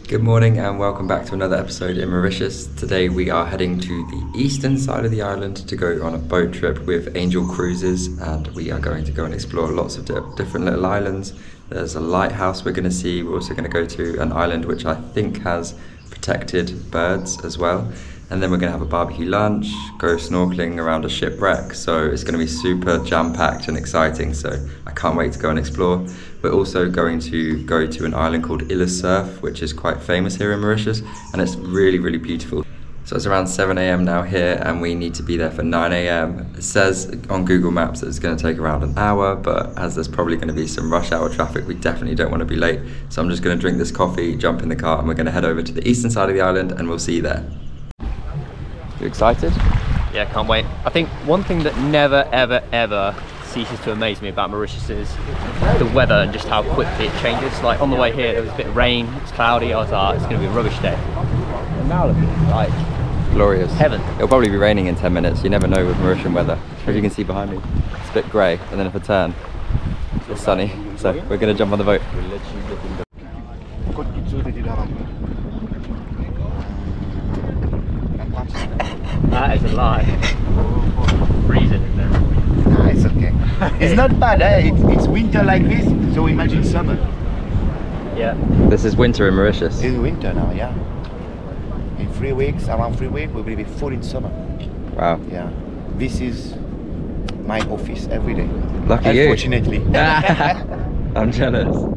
Good morning and welcome back to another episode in Mauritius. Today we are heading to the eastern side of the island to go on a boat trip with Angel Cruises, and we are going to go and explore lots of different little islands. There's a lighthouse we're going to see. We're also going to go to an island which I think has protected birds as well. And then we're going to have a barbecue lunch, go snorkeling around a shipwreck. So it's going to be super jam-packed and exciting. So I can't wait to go and explore. We're also going to go to an island called Cerfs, which is quite famous here in Mauritius. And it's really, really beautiful. So it's around 7 a.m. now here and we need to be there for 9 a.m. It says on Google Maps that it's going to take around an hour, but as there's probably going to be some rush hour traffic, we definitely don't want to be late. So I'm just going to drink this coffee, jump in the car, and we're going to head over to the eastern side of the island and we'll see you there. You excited? Yeah, can't wait. I think one thing that never, ever ceases to amaze me about Mauritius is the weather and just how quickly it changes. Like on the way here, there was a bit of rain, it's cloudy, I was like, it's going to be a rubbish day. And now look, it's like glorious. Heaven. It'll probably be raining in 10 minutes, you never know with Mauritian weather. As you can see behind me, it's a bit grey, and then if I turn, it's sunny. So we're going to jump on the boat. That is a lie. Freezing in there. Nah, it's okay. It's not bad, eh? It's winter like this, so imagine summer. Yeah. This is winter in Mauritius. It's winter now, yeah. In 3 weeks, around 3 weeks, we will be full in summer. Wow. Yeah. This is my office every day. Lucky you. Unfortunately. I'm jealous.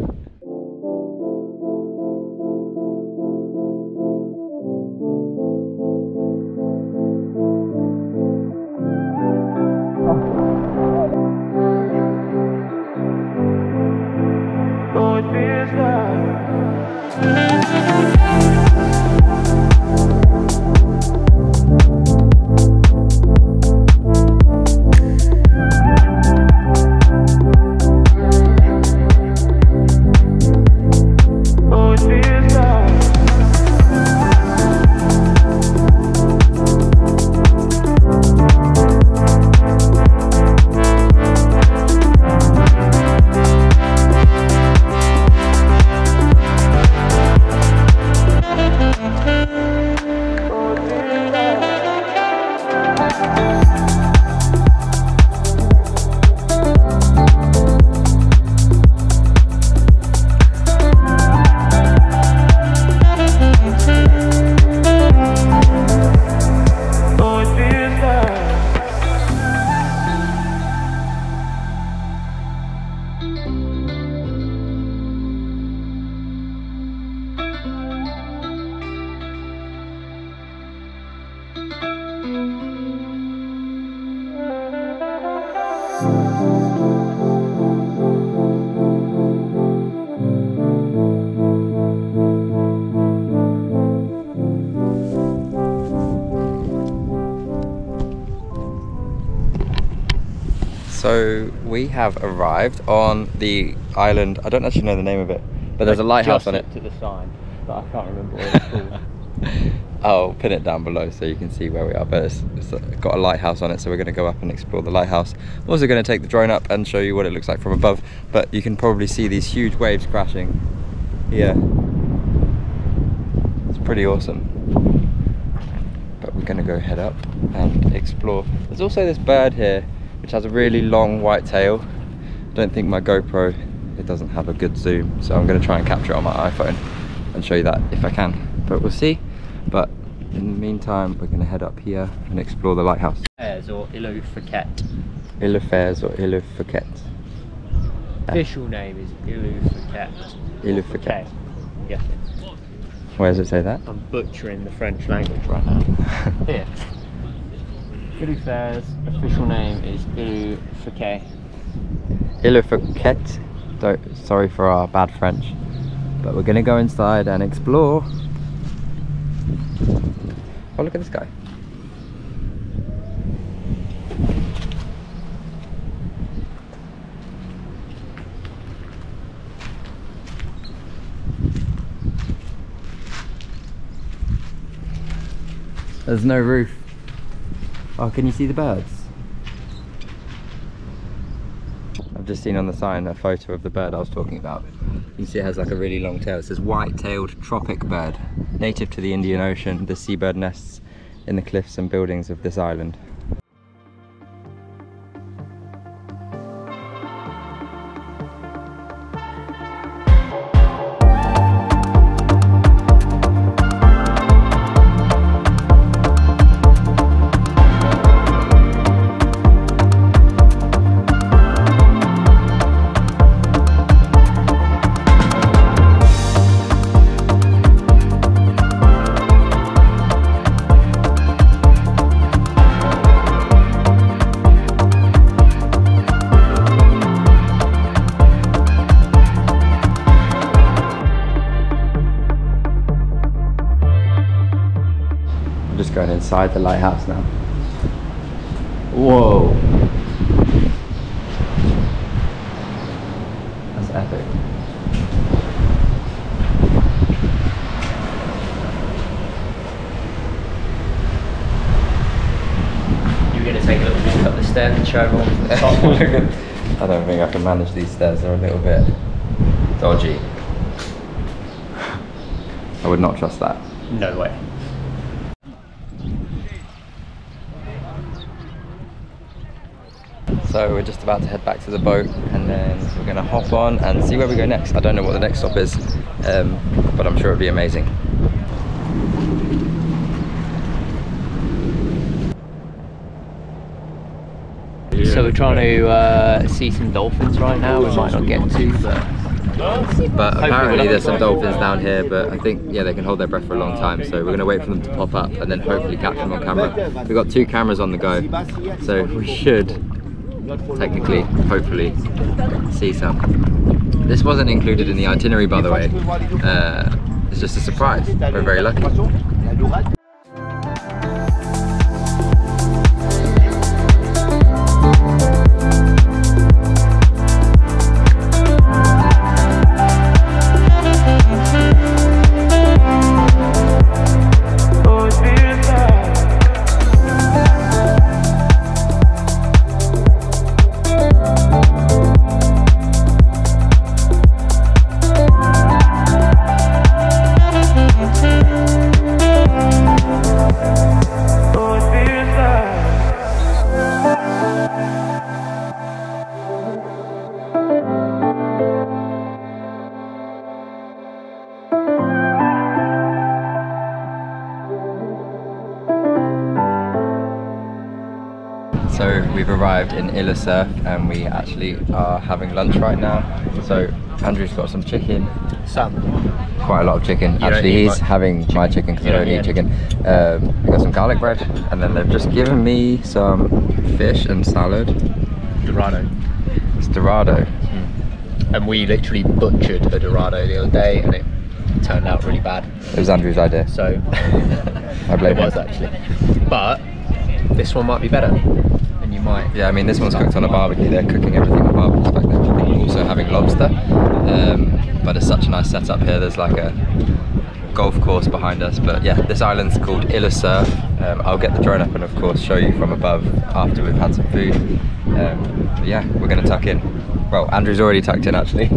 So we have arrived on the island. I don't actually know the name of it, but there's a lighthouse on it. To the sign, but I can't remember what it's called. I'll pin it down below so you can see where we are, but it's got a lighthouse on it, so we're going to go up and explore the lighthouse. I'm also going to take the drone up and show you what it looks like from above, but you can probably see these huge waves crashing here. It's pretty awesome. But we're going to go head up and explore. There's also this bird here which has a really long white tail. I don't think my GoPro, it doesn't have a good zoom, so I'm going to try and capture it on my iPhone and show you that if I can, but we'll see. But in the meantime, we're going to head up here and explore the lighthouse. Fouquets or Fouquets. Fouquets or Fouquets. Official name is Fouquets. Fouquets. Yes. Where does it say that? I'm butchering the French language right now. Here. Fouquets, official name is Fouquets. Fouquets. Sorry for our bad French, but we're going to go inside and explore. Oh, look at this guy. There's no roof. Oh, can you see the birds? I've just seen on the sign a photo of the bird I was talking about. You see it has like a really long tail. It says white-tailed tropic bird, native to the Indian Ocean. The seabird nests in the cliffs and buildings of this island. Just going inside the lighthouse now. Whoa! That's epic. You're going to take a little walk up the stairs and show everyone from the top. I don't think I can manage these stairs, they're a little bit dodgy. I would not trust that. No way. So we're just about to head back to the boat and then we're going to hop on and see where we go next. I don't know what the next stop is, but I'm sure it'll be amazing. So we're trying to see some dolphins right now. We might not get to, but apparently there's some dolphins down here, but I think, yeah, they can hold their breath for a long time, so we're going to wait for them to pop up and then hopefully catch them on camera. We've got 2 cameras on the go, so we should technically, hopefully, see some. This wasn't included in the itinerary, by the way. It's just a surprise. We're very lucky. So we've arrived in Cerfs and we actually are having lunch right now. So Andrew's got some chicken. Quite a lot of chicken. Actually, he's having my chicken because I don't eat chicken. We got some garlic bread and then they've just given me some fish and salad. Dorado. It's Dorado. And we literally butchered a Dorado the other day and it turned out really bad. It was Andrew's idea. So I blame it was him. actually. But this one might be better. And you might. Yeah, I mean this one's cooked on a barbecue. They're cooking everything on barbecues back there. I think we're also having lobster. But it's such a nice setup here. There's like a golf course behind us. But yeah, this island's called Cerfs. I'll get the drone up and of course show you from above after we've had some food. But yeah, we're gonna tuck in. Well, Andrew's already tucked in actually.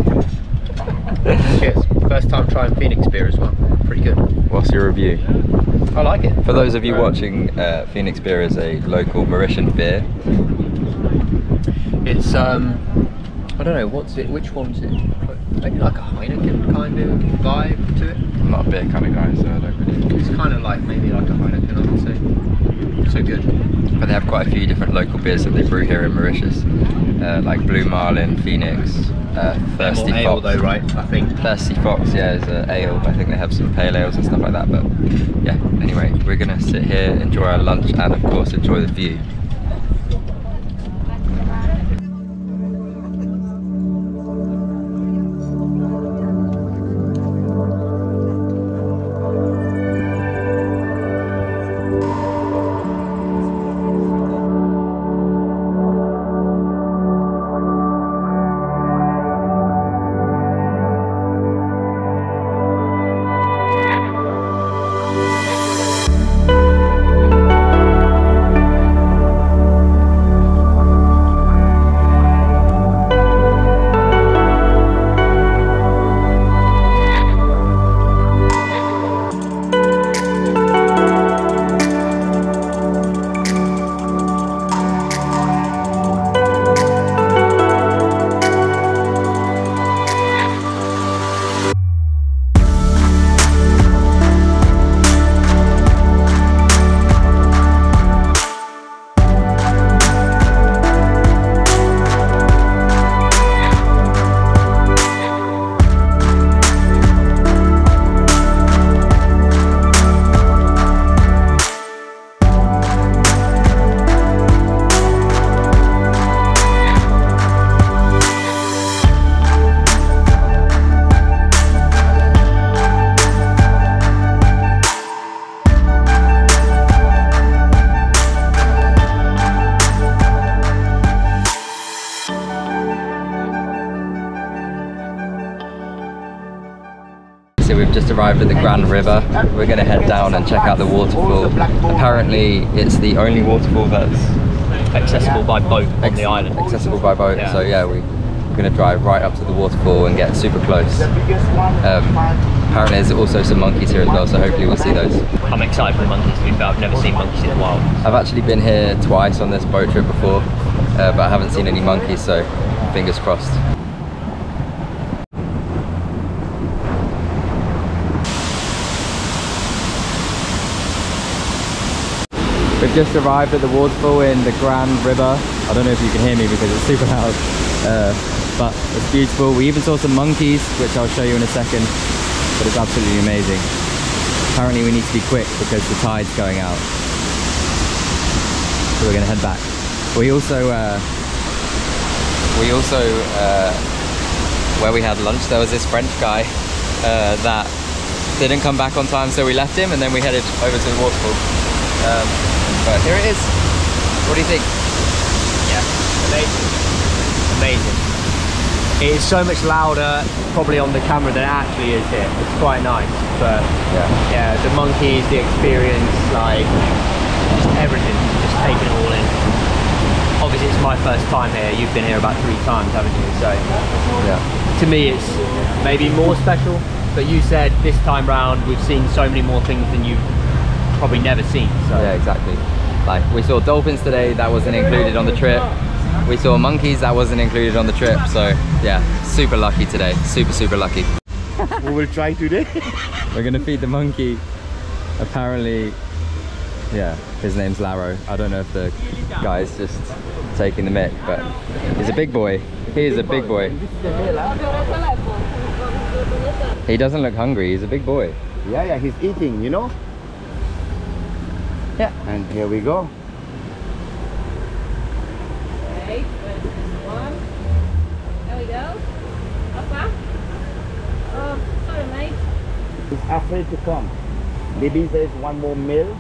Cheers. First time trying Phoenix beer as well. Pretty good. What's your review? I like it. For those of you watching, Phoenix beer is a local Mauritian beer. It's I don't know, what's it, which one's it? Maybe like a Heineken kind of vibe to it. I'm not a beer kind of guy, so I don't really. It's kind of like maybe like a Heineken, I would say. So good. But they have quite a few different local beers that they brew here in Mauritius, like Blue Marlin, Phoenix, Thirsty Fox. Ale though, right? I think. Thirsty Fox, yeah, is an ale. I think they have some pale ales and stuff like that. But yeah, anyway, we're gonna sit here, enjoy our lunch, and of course enjoy the view. arrived at the Grand River. We're going to head down and check out the waterfall. Apparently it's the only waterfall that's accessible by boat on the island. Accessible by boat, Yeah. so yeah, we're going to drive right up to the waterfall and get super close. Apparently there's also some monkeys here as well, so hopefully we'll see those. I'm excited for the monkeys, to be fair. I've never seen monkeys in the wild. I've actually been here twice on this boat trip before, but I haven't seen any monkeys, so fingers crossed. We've just arrived at the waterfall in the Grand River. I don't know if you can hear me because it's super loud, but it's beautiful. We even saw some monkeys, which I'll show you in a second, but it's absolutely amazing. Apparently we need to be quick because the tide's going out. So we're gonna head back. We also where we had lunch, there was this French guy that didn't come back on time, so we left him and then we headed over to the waterfall. But here it is. What do you think? Yeah, amazing. Amazing. It is so much louder probably on the camera than it actually is here. It's quite nice, but yeah, the monkeys, the experience, like just everything, just taking it all in. Obviously it's my first time here. You've been here about 3 times, haven't you? So yeah, to me it's maybe more special, but you said this time round we've seen so many more things than you've probably never seen. So yeah, exactly. Like we saw dolphins today, that wasn't included on the trip. We saw monkeys, that wasn't included on the trip. So yeah, super lucky today, super lucky. We will try today. We're gonna feed the monkey. Apparently, yeah, his name's Laro. I don't know if the guy's just taking the mick, but he's a big boy. He is a big boy. He doesn't look hungry, he's a big boy. Yeah, he's eating, you know? Yeah. And here we go. Okay, one. There we go. Up. Oh, sorry, mate. He's afraid to come. Maybe there's one more meal.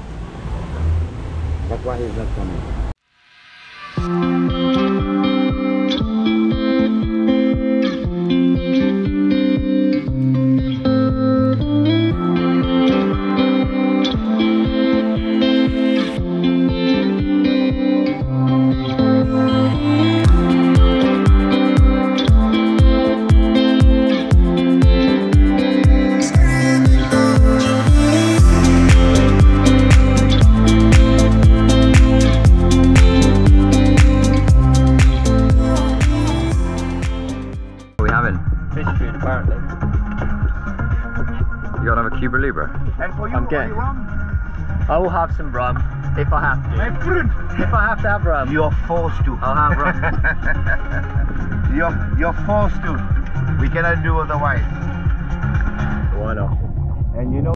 That's why he's not coming. You got another Cuba Libre? And for you, I'm getting. I will have some rum if I have to. If I have to have rum, You're forced to. I'll have rum. You're forced to. We cannot do otherwise. Why not? And you know.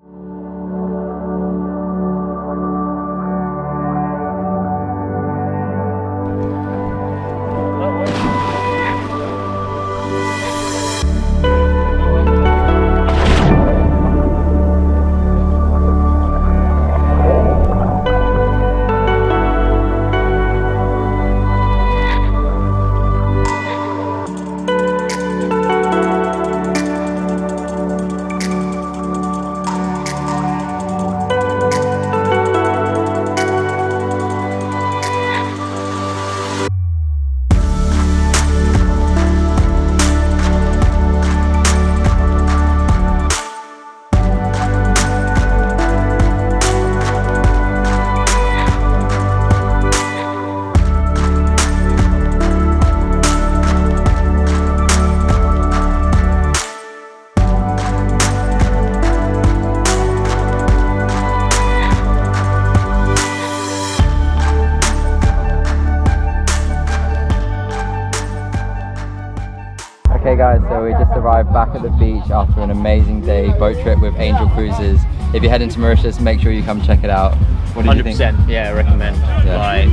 Okay guys, so we just arrived back at the beach after an amazing day boat trip with Angel Cruises. If you're heading to Mauritius, make sure you come check it out. What did you think? 100%, yeah, recommend. Yeah. Like,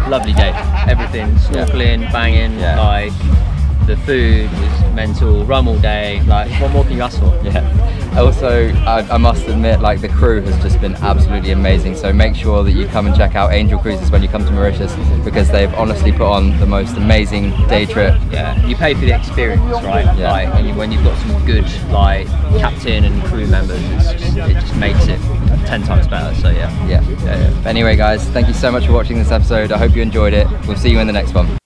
lovely day. Everything, snorkeling, banging, Yeah. like, The food was mental, rum all day, like what more can you ask for? Yeah. Also, I must admit, like, the crew has just been absolutely amazing. So make sure that you come and check out Angel Cruises when you come to Mauritius, because they've honestly put on the most amazing day trip. Yeah, you pay for the experience, right? Yeah. Like, and when you've got some good like captain and crew members, it just makes it 10 times better. So yeah. Yeah. Anyway, guys, thank you so much for watching this episode. I hope you enjoyed it. We'll see you in the next one.